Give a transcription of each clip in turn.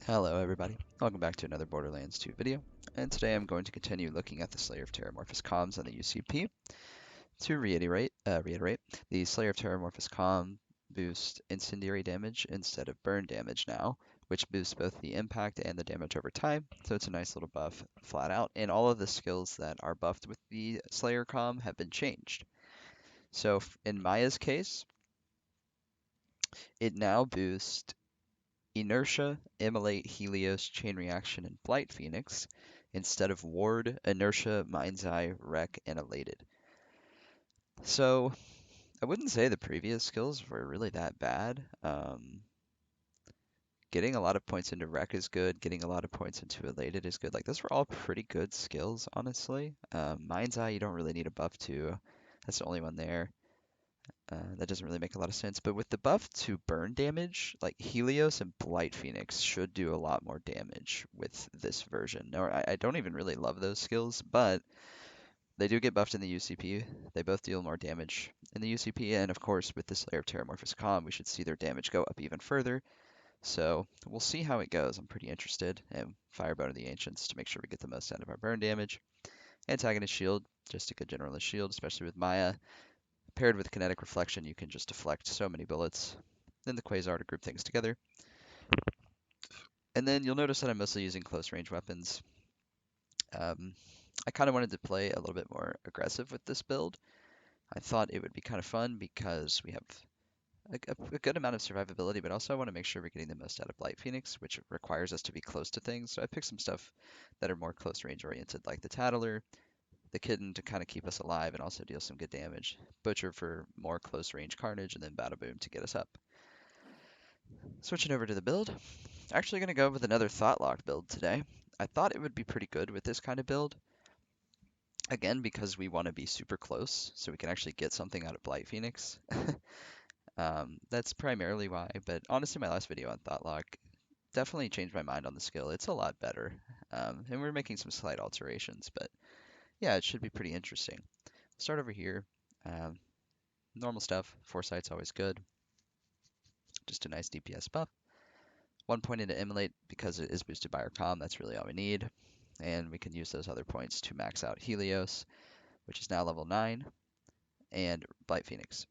Hello everybody, welcome back to another Borderlands 2 video, and today I'm going to continue looking at the Slayer of Terramorphous Comms on the UCP. To reiterate, the Slayer of Terramorphous Comm boosts incendiary damage instead of burn damage now, which boosts both the impact and the damage over time, so it's a nice little buff flat out, and all of the skills that are buffed with the Slayer Comm have been changed. So in Maya's case, it now boosts Inertia, Immolate, Helios, Chain Reaction, and Blight Phoenix, instead of Ward, Inertia, Mind's Eye, Wreck, and Elated. So, I wouldn't say the previous skills were really that bad. Getting a lot of points into Wreck is good, getting a lot of points into Elated is good. Like, those were all pretty good skills, honestly. Mind's Eye, you don't really need a buff to. That's the only one there. That doesn't really make a lot of sense. But with the buff to burn damage, like Helios and Blight Phoenix should do a lot more damage with this version. Or I don't even really love those skills, but they do get buffed in the UCP. They both deal more damage in the UCP, and of course, with this layer of Terramorphous Calm, we should see their damage go up even further. So we'll see how it goes. I'm pretty interested. And Firebone of the Ancients to make sure we get the most out of our burn damage. Antagonist Shield, just a good generalist shield, especially with Maya. Paired with Kinetic Reflection, you can just deflect so many bullets. Then the Quasar to group things together. And then you'll notice that I'm mostly using close range weapons. I kind of wanted to play a little bit more aggressive with this build. I thought it would be kind of fun because we have a good amount of survivability, but also I want to make sure we're getting the most out of Blight Phoenix, which requires us to be close to things. So I picked some stuff that are more close range oriented, like the Tattler, the Kitten to kind of keep us alive and also deal some good damage, Butcher for more close range carnage, and then Battle Boom to get us up. Switching over to the build, actually going to go with another Thought Lock build today. I thought it would be pretty good with this kind of build. Again, because we want to be super close, so we can actually get something out of Blight Phoenix. That's primarily why, but honestly, my last video on Thought Lock definitely changed my mind on the skill. It's a lot better, and we're making some slight alterations, but yeah, it should be pretty interesting. Start over here. Um, Normal stuff. Foresight's always good. Just a nice DPS buff. 1 point into Immolate because it is boosted by our comm. That's really all we need. And we can use those other points to max out Helios, which is now level 9, and Blight Phoenix.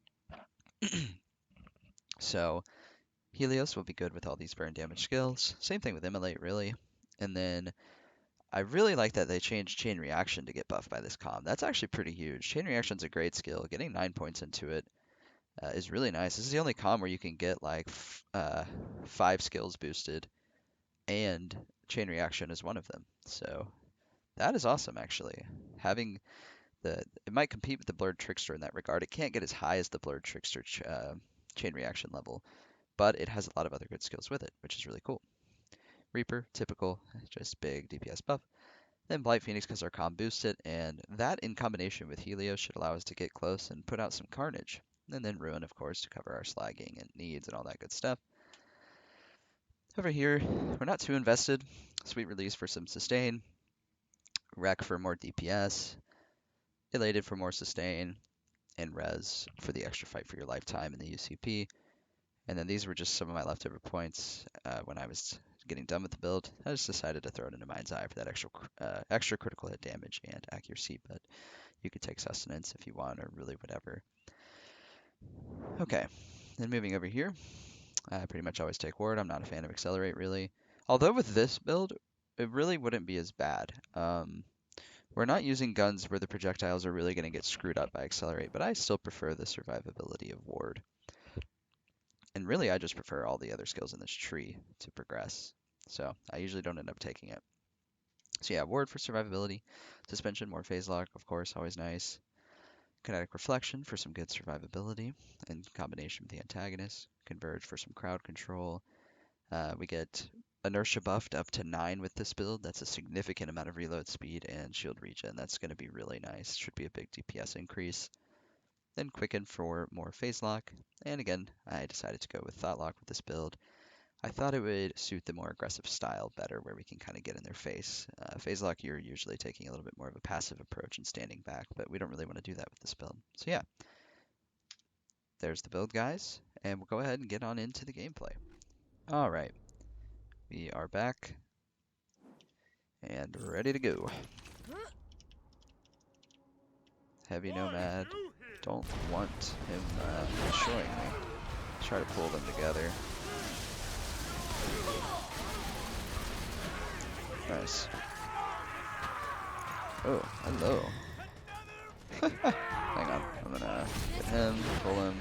So Helios will be good with all these burn damage skills. Same thing with Immolate, really. And then I really like that they changed Chain Reaction to get buffed by this comm. That's actually pretty huge. Chain Reaction's a great skill. Getting 9 points into it is really nice. This is the only comm where you can get like 5 skills boosted, and Chain Reaction is one of them. So that is awesome, actually. Having it might compete with the Blurred Trickster in that regard. It can't get as high as the Blurred Trickster Chain Reaction level, but it has a lot of other good skills with it, which is really cool. Reaper, typical, just big DPS buff. Then Blight Phoenix because our comm boosts it, and that in combination with Helios should allow us to get close and put out some carnage. And then Ruin, of course, to cover our slagging and needs and all that good stuff. Over here, we're not too invested. Sweet Release for some sustain. Wreck for more DPS. Elated for more sustain. And Res for the extra fight for your lifetime in the UCP. And then these were just some of my leftover points when I was getting done with the build. I just decided to throw it into Mind's Eye for that extra critical hit damage and accuracy, but you could take Sustenance if you want, or really whatever. Okay, then moving over here, I pretty much always take Ward. I'm not a fan of Accelerate, really. Although with this build, it really wouldn't be as bad. We're not using guns where the projectiles are really going to get screwed up by Accelerate, but I still prefer the survivability of Ward. And really, I just prefer all the other skills in this tree to progress. So I usually don't end up taking it. So yeah, Ward for survivability. Suspension, more phase lock, of course, always nice. Kinetic Reflection for some good survivability in combination with the antagonist. Converge for some crowd control. We get Inertia buffed up to 9 with this build. That's a significant amount of reload speed and shield regen. That's going to be really nice. Should be a big DPS increase. Then Quicken for more phase lock. And again, I decided to go with Thought Lock with this build. I thought it would suit the more aggressive style better, where we can kind of get in their face. Phase Lock, you're usually taking a little bit more of a passive approach and standing back, but we don't really want to do that with this build. So yeah, there's the build, guys, and we'll go ahead and get on into the gameplay. All right, We are back and ready to go. Heavy Nomad. Don't want him destroying me. Try to pull them together. Nice. Oh, hello. Hang on. I'm gonna get him, pull him.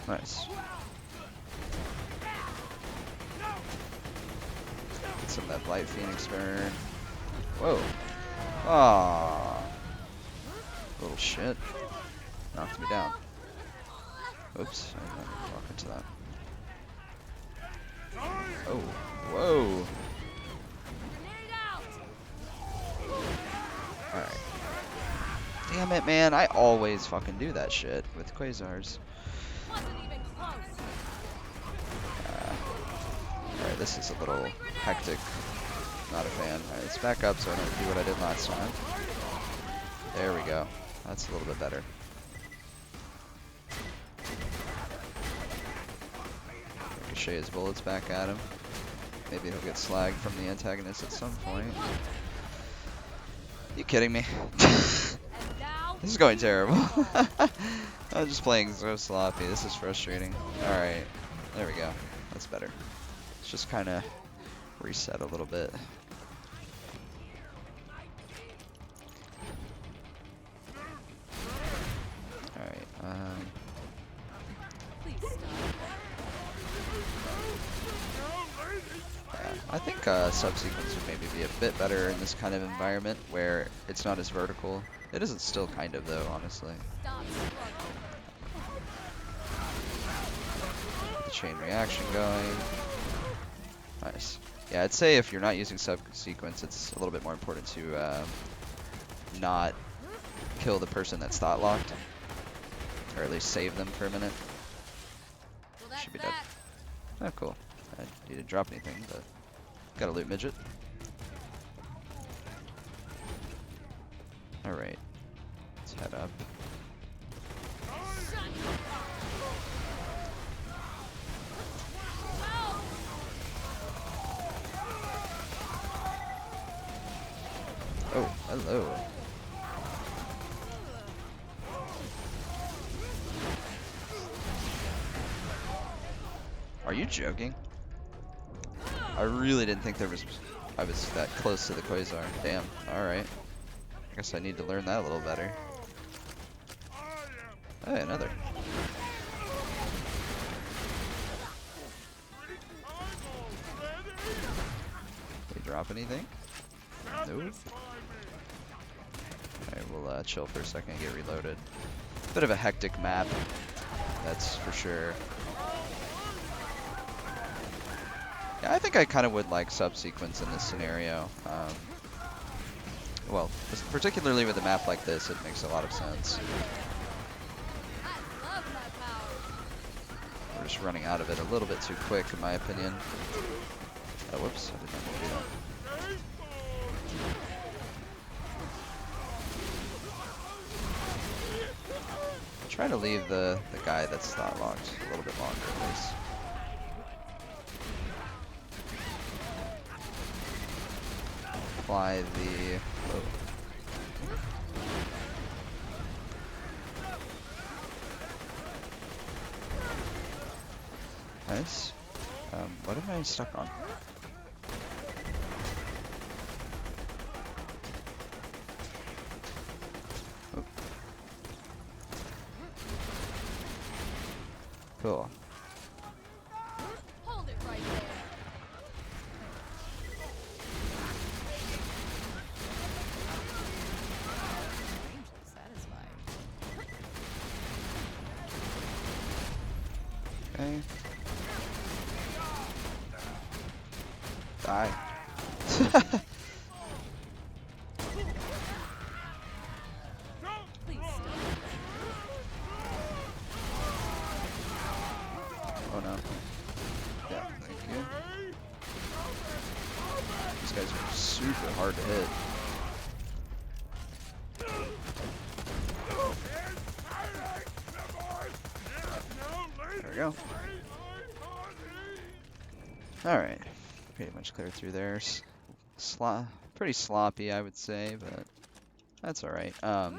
Nice. Get some of that Blight Phoenix burn. Whoa. Aww. Little shit. Knocked me down. Oops. I didn't walk into that. Oh. Whoa. Alright. Damn it, man. I always fucking do that shit with Quasars. Alright, this is a little hectic. Not a fan. Alright, let's back up so I don't do what I did last time. There we go. That's a little bit better. Ricochet his bullets back at him. Maybe he'll get slagged from the antagonist at some point. You kidding me? This is going terrible. I'm just playing so sloppy. This is frustrating. Alright. There we go. That's better. Let's just kind of reset a little bit. Alright. Yeah, I think subsequence would maybe be a bit better in this kind of environment where it's not as vertical. It isn't still kind of though, honestly. Get the chain reaction going. Nice. Yeah, I'd say if you're not using subsequence, it's a little bit more important to not kill the person that's thought locked, or at least save them for a minute. Should be dead. Oh, cool. I didn't drop anything, but got a loot midget. All right, let's head up. Oh, hello. Are you joking? I really didn't think I was that close to the Quasar. Damn. Alright. I guess I need to learn that a little better. Hey, another. Did they drop anything? Nope. Alright, we'll chill for a second and get reloaded. Bit of a hectic map, that's for sure. Yeah, I think I kind of would like subsequence in this scenario. Well, particularly with a map like this, it makes a lot of sense. We're just running out of it a little bit too quick, in my opinion. Oh, whoops, I did not mean to do that. Try to leave the guy that's thought locked a little bit longer at least. Apply the... Whoa. Nice. What am I stuck on? Oh. Cool. Hold it right there. Okay. Die. Oh no. Yeah, thank you. These guys are super hard to hit. There we go. Alright. Pretty much clear through there. Pretty sloppy, I would say, but that's alright. I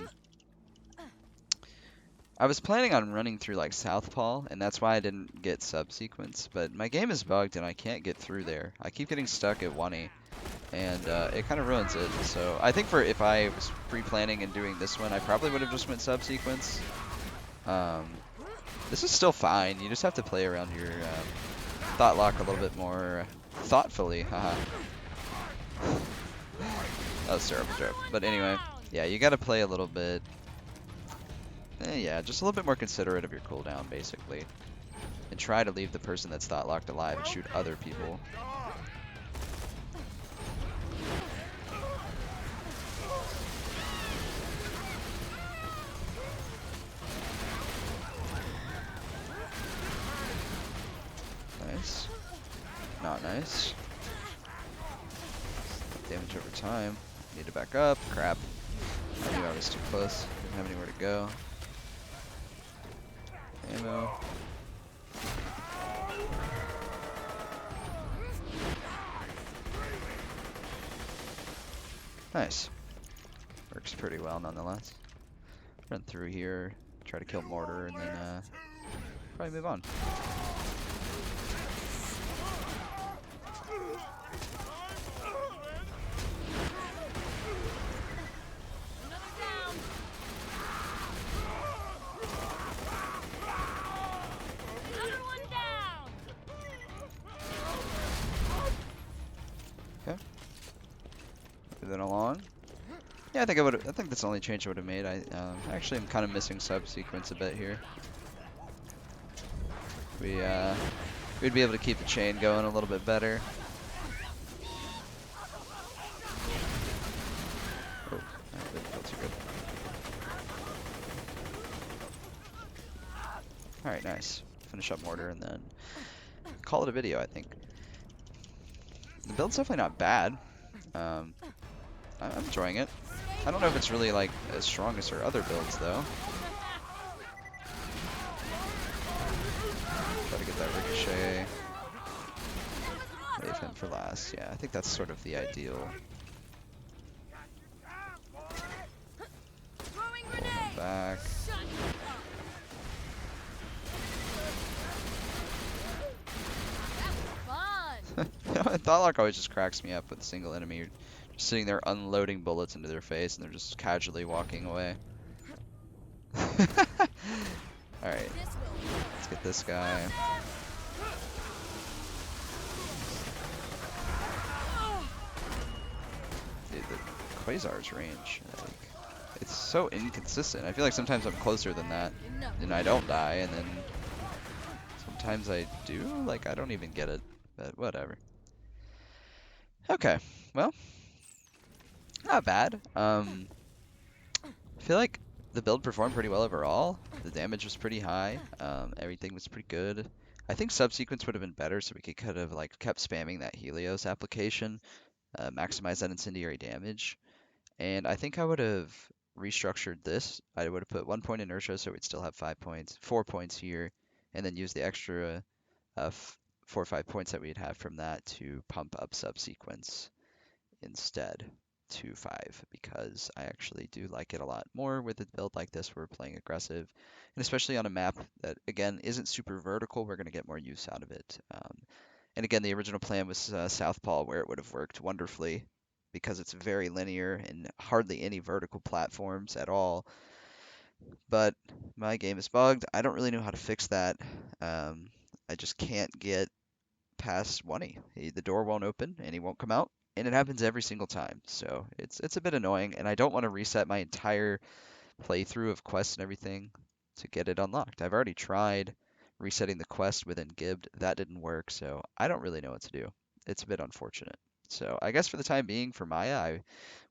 was planning on running through like Southpaw, and that's why I didn't get subsequence, but my game is bugged and I can't get through there. I keep getting stuck at 1E, and it kind of ruins it. So I think if I was pre-planning and doing this one, I probably would have just went subsequence. This is still fine. You just have to play around your thought lock a little bit more thoughtfully. Haha. That was a terrible joke. But anyway, yeah, you got to play a little bit. Yeah, just a little bit more considerate of your cooldown, basically. And try to leave the person that's thought locked alive and shoot other people. Nice. Not nice. Damage over time. Need to back up. Crap. I knew I was too close. Didn't have anywhere to go. Ammo. Nice. Works pretty well nonetheless. Run through here, try to kill Mortar, and then probably move on. Okay. Moving along. Yeah, I think I think that's the only change I would have made. Actually am kind of missing subsequence a bit here. We'd be able to keep the chain going a little bit better. Oh, that didn't feel too good. All right, nice. Finish up Mortar and then call it a video, I think. The build's definitely not bad. I'm enjoying it. I don't know if it's really like as strong as our other builds though. Try to get that ricochet. Save him for last. Yeah, I think that's sort of the ideal. Pull him back. Thought always just cracks me up with a single enemy. You're just sitting there unloading bullets into their face and they're just casually walking away. Alright, let's get this guy. Dude, the Quasar's range, like, it's so inconsistent. I feel like sometimes I'm closer than that and I don't die, and then sometimes I do. Like, I don't even get it, but whatever. Okay, well, not bad. I feel like the build performed pretty well overall. The damage was pretty high. Everything was pretty good. I think subsequence would have been better, so we could have like kept spamming that Helios application, maximize that incendiary damage. And I think I would have restructured this. I would have put 1 point inertia, so we'd still have 5 points, 4 points here, and then use the extra 4 or 5 points that we'd have from that to pump up subsequence instead to 5, because I actually do like it a lot more with a build like this where we're playing aggressive, and especially on a map that again isn't super vertical, we're going to get more use out of it. And again, the original plan was Southpaw, where it would have worked wonderfully because it's very linear and hardly any vertical platforms at all. But my game is bugged. I don't really know how to fix that. I just can't get past 1E. The door won't open and he won't come out, and it happens every single time. So it's a bit annoying, and I don't want to reset my entire playthrough of quests and everything to get it unlocked. I've already tried resetting the quest within Gibbed. That didn't work, so I don't really know what to do. It's a bit unfortunate. So I guess for the time being, for Maya, I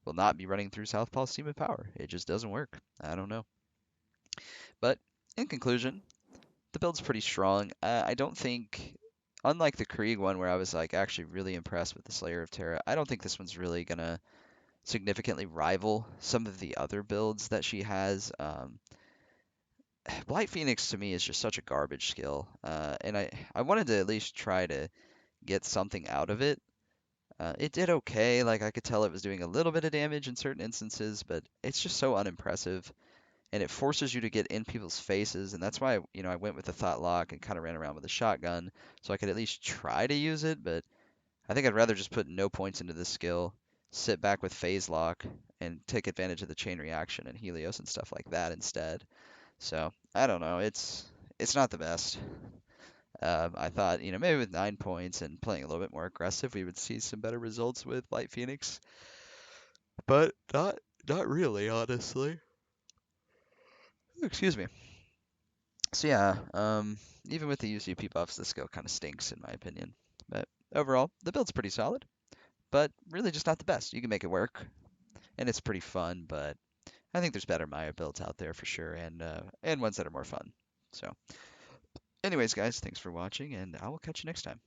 will not be running through Southpaw's Steam of Power. It just doesn't work. I don't know. But in conclusion, the build's pretty strong. I don't think unlike the Krieg one where I was like actually really impressed with the Slayer of Terra, I don't think this one's really gonna significantly rival some of the other builds that she has. Blight Phoenix to me is just such a garbage skill, and I wanted to at least try to get something out of it. It did okay, like I could tell it was doing a little bit of damage in certain instances, but it's just so unimpressive, and it forces you to get in people's faces, and that's why I went with the Thought Lock and kind of ran around with a shotgun, so I could at least try to use it. But I think I'd rather just put no points into this skill, sit back with Phase Lock, and take advantage of the chain reaction and Helios and stuff like that instead. So I don't know. It's not the best. I thought, maybe with 9 points and playing a little bit more aggressive, we would see some better results with Light Phoenix, but not really, honestly. Excuse me. So yeah, even with the UCP buffs, the skill kind of stinks in my opinion. But overall, the build's pretty solid, but really just not the best. You can make it work, and it's pretty fun, but I think there's better Maya builds out there for sure, and ones that are more fun. So, anyways, guys, thanks for watching, and I will catch you next time.